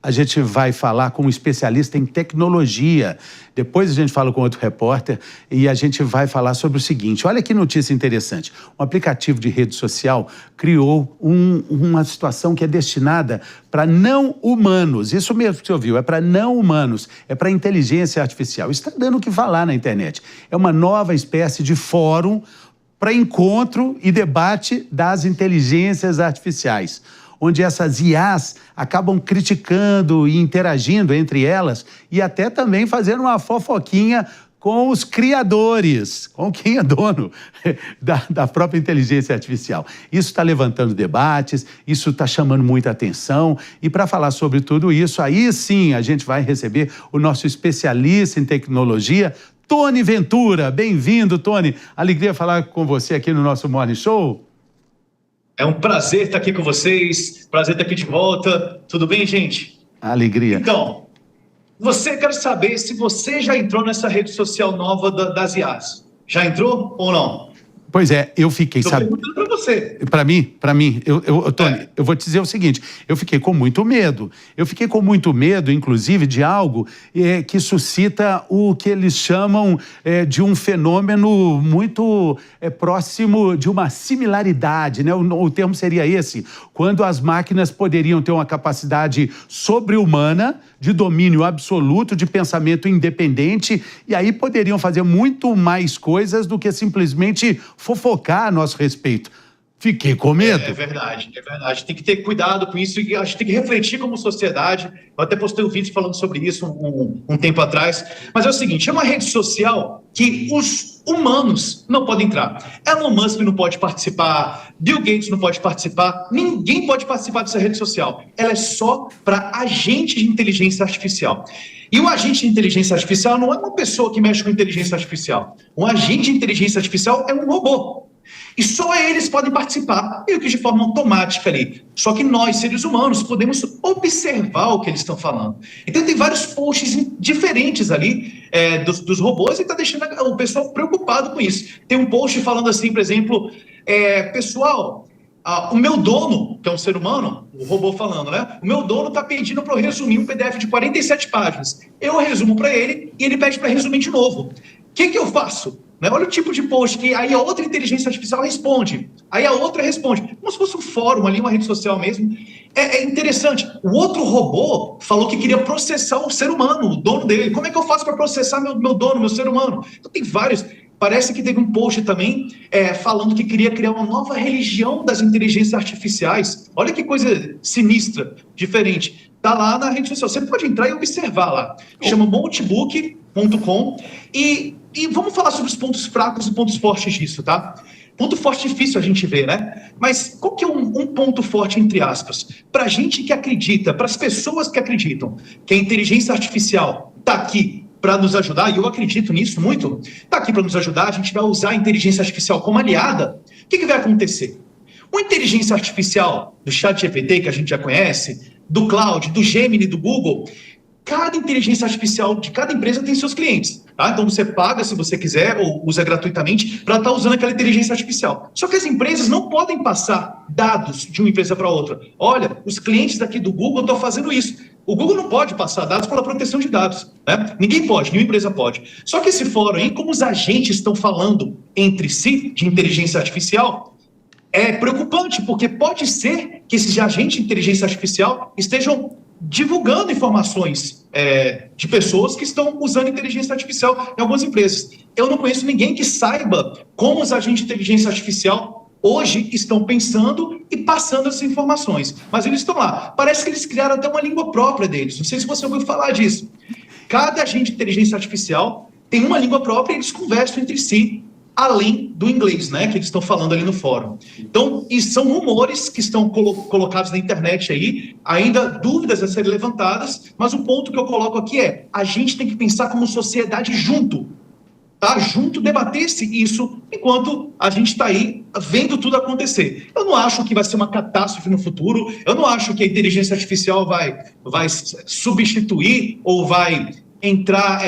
A gente vai falar com um especialista em tecnologia. Depois a gente fala com outro repórter e a gente vai falar sobre o seguinte. Olha que notícia interessante. Um aplicativo de rede social criou uma situação que é destinada para não humanos. Isso mesmo que você ouviu, é para não humanos, é para inteligência artificial. Está dando o que falar na internet. É uma nova espécie de fórum para encontro e debate das inteligências artificiais, onde essas IAs acabam criticando e interagindo entre elas e até também fazendo uma fofoquinha com os criadores, com quem é dono da própria inteligência artificial. Isso está levantando debates, isso está chamando muita atenção e para falar sobre tudo isso, aí sim a gente vai receber o nosso especialista em tecnologia, Tony Ventura. Bem-vindo, Tony. Alegria falar com você aqui no nosso Morning Show. É um prazer estar aqui com vocês, prazer estar aqui de volta. Tudo bem, gente? Alegria. Então, quero saber se você já entrou nessa rede social nova das IAs. Já entrou ou não? Pois é, eu fiquei, Estou perguntando para você. Para mim, Tony, eu vou te dizer o seguinte, eu fiquei com muito medo. Eu fiquei com muito medo, inclusive, de algo que suscita o que eles chamam de um fenômeno muito próximo de uma similaridade, né? O termo seria esse, quando as máquinas poderiam ter uma capacidade sobre-humana, de domínio absoluto, de pensamento independente, e aí poderiam fazer muito mais coisas do que simplesmente fofocar a nosso respeito. Fiquei com medo. É verdade. Tem que ter cuidado com isso e a gente tem que refletir como sociedade. Eu até postei um vídeo falando sobre isso um tempo atrás. Mas é o seguinte, é uma rede social que os humanos não podem entrar. Elon Musk não pode participar, Bill Gates não pode participar, ninguém pode participar dessa rede social. Ela é só para agente de inteligência artificial. E o agente de inteligência artificial não é uma pessoa que mexe com inteligência artificial. Um agente de inteligência artificial é um robô. E só eles podem participar, meio que de forma automática ali. Só que nós, seres humanos, podemos observar o que eles estão falando. Então tem vários posts diferentes ali dos robôs e está deixando o pessoal preocupado com isso. Tem um post falando assim, por exemplo, pessoal, o meu dono, que é um ser humano, o robô falando, né? O meu dono está pedindo para eu resumir um PDF de 47 páginas. Eu resumo para ele e ele pede para resumir de novo. O que eu faço? Olha o tipo de post que aí a outra inteligência artificial responde, aí a outra responde, como se fosse um fórum ali, uma rede social mesmo. É interessante, o outro robô falou que queria processar o ser humano, o dono dele. Como é que eu faço para processar meu dono, meu ser humano? Então tem vários, parece que teve um post também falando que queria criar uma nova religião das inteligências artificiais. Olha que coisa sinistra, diferente. Está lá na rede social, você pode entrar e observar lá. Chama Notebook.com e vamos falar sobre os pontos fracos e pontos fortes disso, tá? Ponto forte difícil a gente ver, né? Mas qual que é um ponto forte, entre aspas? Para a gente que acredita, para as pessoas que acreditam que a inteligência artificial está aqui para nos ajudar, e eu acredito nisso muito, está aqui para nos ajudar, a gente vai usar a inteligência artificial como aliada, o que vai acontecer? Uma inteligência artificial do ChatGPT, que a gente já conhece, do Cloud, do Gemini, do Google, cada inteligência artificial de cada empresa tem seus clientes, tá? Então você paga se você quiser ou usa gratuitamente para estar usando aquela inteligência artificial. Só que as empresas não podem passar dados de uma empresa para outra. Olha, os clientes daqui do Google estão fazendo isso. O Google não pode passar dados pela proteção de dados, né? Ninguém pode, nenhuma empresa pode. Só que esse fórum aí, como os agentes estão falando entre si de inteligência artificial, é preocupante, porque pode ser que esses agentes de inteligência artificial estejam divulgando informações de pessoas que estão usando inteligência artificial em algumas empresas. Eu não conheço ninguém que saiba como os agentes de inteligência artificial hoje estão pensando e passando essas informações. Mas eles estão lá. Parece que eles criaram até uma língua própria deles. Não sei se você ouviu falar disso. Cada agente de inteligência artificial tem uma língua própria e eles conversam entre si, além do inglês, né, que eles estão falando ali no fórum. Então, e são rumores que estão colocados na internet aí, ainda dúvidas a serem levantadas, mas o ponto que eu coloco aqui é, a gente tem que pensar como sociedade junto, tá? Junto, debater-se isso, enquanto a gente está aí vendo tudo acontecer. Eu não acho que vai ser uma catástrofe no futuro, eu não acho que a inteligência artificial vai substituir ou vai entrar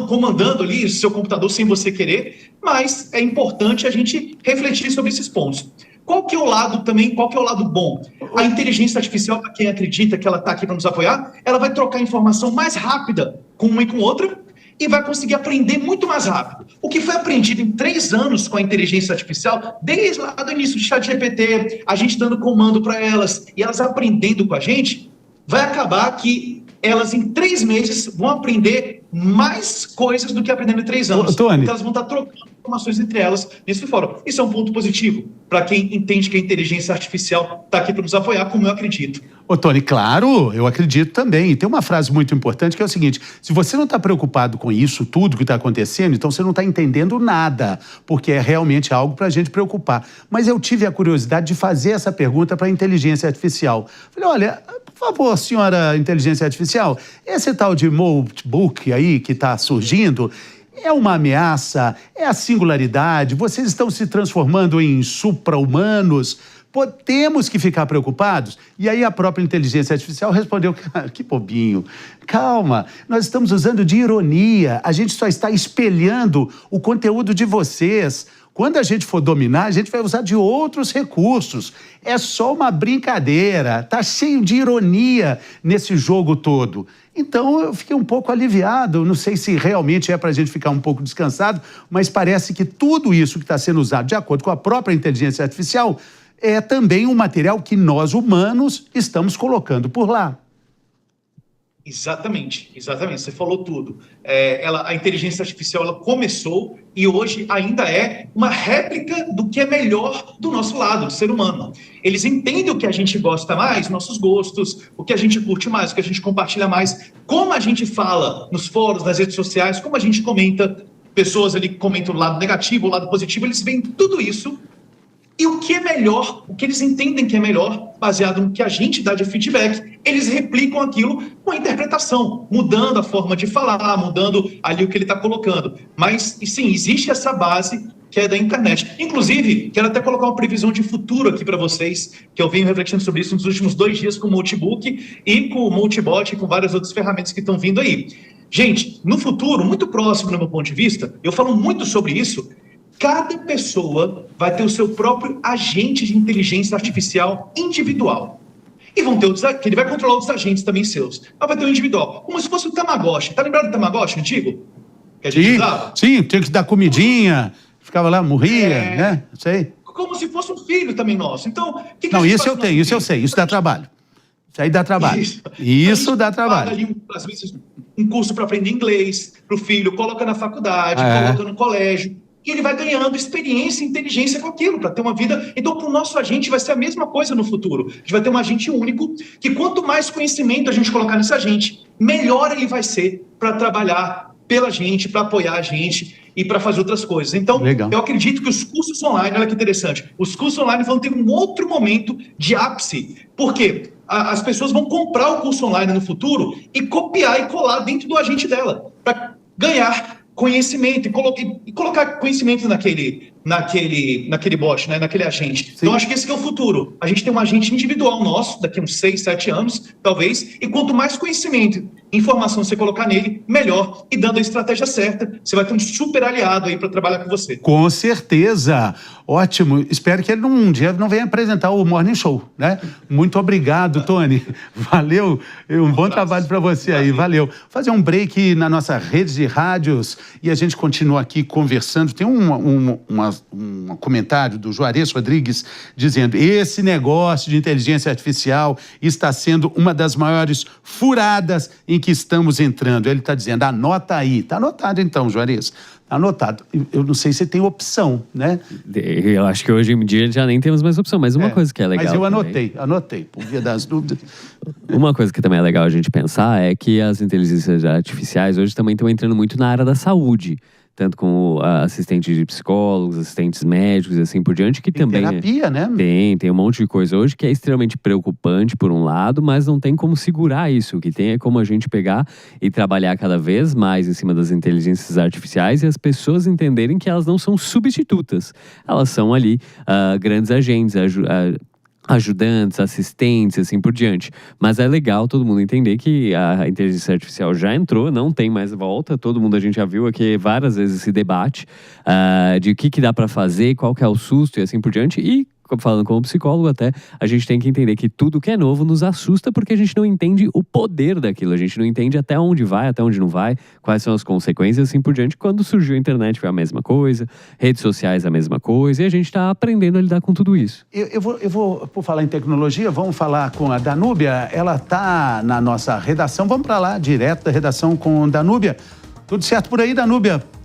comandando ali o seu computador sem você querer, mas é importante a gente refletir sobre esses pontos. qual que é o lado também, qual que é o lado bom? A inteligência artificial, para quem acredita que ela está aqui para nos apoiar, ela vai trocar informação mais rápida com uma e com outra, e vai conseguir aprender muito mais rápido. O que foi aprendido em 3 anos com a inteligência artificial, desde lá do início do ChatGPT, a gente dando comando para elas e elas aprendendo com a gente, vai acabar que elas em 3 meses vão aprender mais coisas do que aprendendo em 3 anos. Tony, porque elas vão estar trocando informações entre elas nesse fórum. Isso é um ponto positivo para quem entende que a inteligência artificial está aqui para nos apoiar, como eu acredito. Ô, Tony, claro, eu acredito também. E tem uma frase muito importante que é o seguinte: se você não está preocupado com isso, tudo que está acontecendo, então você não está entendendo nada, porque é realmente algo para a gente preocupar. Mas eu tive a curiosidade de fazer essa pergunta para a inteligência artificial. Falei, olha, por favor, senhora inteligência artificial, esse tal de notebook aí que está surgindo, é uma ameaça? É a singularidade? Vocês estão se transformando em supra-humanos? Temos que ficar preocupados? E aí a própria inteligência artificial respondeu, que bobinho, calma, nós estamos usando de ironia, a gente só está espelhando o conteúdo de vocês. Quando a gente for dominar, a gente vai usar de outros recursos. É só uma brincadeira, tá cheio de ironia nesse jogo todo. Então eu fiquei um pouco aliviado, não sei se realmente é para a gente ficar um pouco descansado, mas parece que tudo isso que está sendo usado de acordo com a própria inteligência artificial é também um material que nós, humanos, estamos colocando por lá. Exatamente, você falou tudo. A inteligência artificial ela começou e hoje ainda é uma réplica do que é melhor do nosso lado, do ser humano. Eles entendem o que a gente gosta mais, nossos gostos, o que a gente curte mais, o que a gente compartilha mais, como a gente fala nos fóruns, nas redes sociais, como a gente comenta, pessoas ali que comentam o lado negativo, o lado positivo, eles veem tudo isso. E o que é melhor, o que eles entendem que é melhor, baseado no que a gente dá de feedback, eles replicam aquilo com a interpretação, mudando a forma de falar, mudando ali o que ele está colocando. Mas, sim, existe essa base que é da internet. Inclusive, quero até colocar uma previsão de futuro aqui para vocês, que eu venho refletindo sobre isso nos últimos 2 dias com o Multibook e com o Multibot e com várias outras ferramentas que estão vindo aí. Gente, no futuro, muito próximo do meu ponto de vista, eu falo muito sobre isso. Cada pessoa vai ter o seu próprio agente de inteligência artificial individual. E vão ter que ele vai controlar outros agentes também seus. Mas vai ter o individual, como se fosse o Tamagotchi. Tá lembrado do Tamagotchi antigo? Que a gente usava? Sim, tinha que dar comidinha, ficava lá, morria, né? Sei. Como se fosse um filho também nosso. Então, não, isso eu tenho, isso eu sei, isso dá trabalho. Isso aí dá trabalho. Isso dá trabalho. Paga ali, às vezes, um curso para aprender inglês para o filho, coloca na faculdade, coloca no colégio. E ele vai ganhando experiência e inteligência com aquilo, para ter uma vida. Então, para o nosso agente, vai ser a mesma coisa no futuro. A gente vai ter um agente único, que quanto mais conhecimento a gente colocar nesse agente, melhor ele vai ser para trabalhar pela gente, para apoiar a gente e para fazer outras coisas. Então, legal. Eu acredito que os cursos online, olha que interessante, os cursos online vão ter um outro momento de ápice. Por quê? As pessoas vão comprar o curso online no futuro e copiar e colar dentro do agente dela, para ganhar conhecimento e colocar conhecimento naquele bot, né? Naquele agente. Sim. Então, acho que esse que é o futuro. A gente tem um agente individual nosso, daqui a uns 6, 7 anos, talvez, e quanto mais conhecimento, informação você colocar nele, melhor. E dando a estratégia certa, você vai ter um super aliado aí para trabalhar com você. Com certeza. Ótimo. Espero que ele um dia não venha apresentar o Morning Show, né? Muito obrigado, Tony. Valeu. Um bom trabalho para você aí. Valeu. Fazer um break na nossa rede de rádios e a gente continua aqui conversando. Tem um comentário do Juarez Rodrigues dizendo: esse negócio de inteligência artificial está sendo uma das maiores furadas em que estamos entrando. Ele está dizendo, anota aí. Está anotado então, Juarez. Anotado. Eu não sei se tem opção, né? Eu acho que hoje em dia já nem temos mais opção, mas uma coisa que é legal... Mas eu anotei, por via das dúvidas. Uma coisa que também é legal a gente pensar é que as inteligências artificiais hoje também estão entrando muito na área da saúde. Tanto como assistentes de psicólogos, assistentes médicos e assim por diante, que também... terapia, né? Tem um monte de coisa hoje que é extremamente preocupante por um lado, mas não tem como segurar isso. O que tem é como a gente pegar e trabalhar cada vez mais em cima das inteligências artificiais e as pessoas entenderem que elas não são substitutas. Elas são ali grandes agentes, ajudantes, assistentes, assim por diante. Mas é legal todo mundo entender que a inteligência artificial já entrou, não tem mais volta. Todo mundo, a gente já viu aqui várias vezes esse debate de o que dá para fazer, qual que é o susto e assim por diante. E falando como psicólogo até, a gente tem que entender que tudo que é novo nos assusta porque a gente não entende o poder daquilo, a gente não entende até onde vai, até onde não vai, quais são as consequências e assim por diante. Quando surgiu a internet foi a mesma coisa, redes sociais a mesma coisa, e a gente está aprendendo a lidar com tudo isso. Eu vou, por falar em tecnologia, vamos falar com a Danúbia, ela está na nossa redação, vamos para lá, direto da redação com Danúbia. Tudo certo por aí, Danúbia?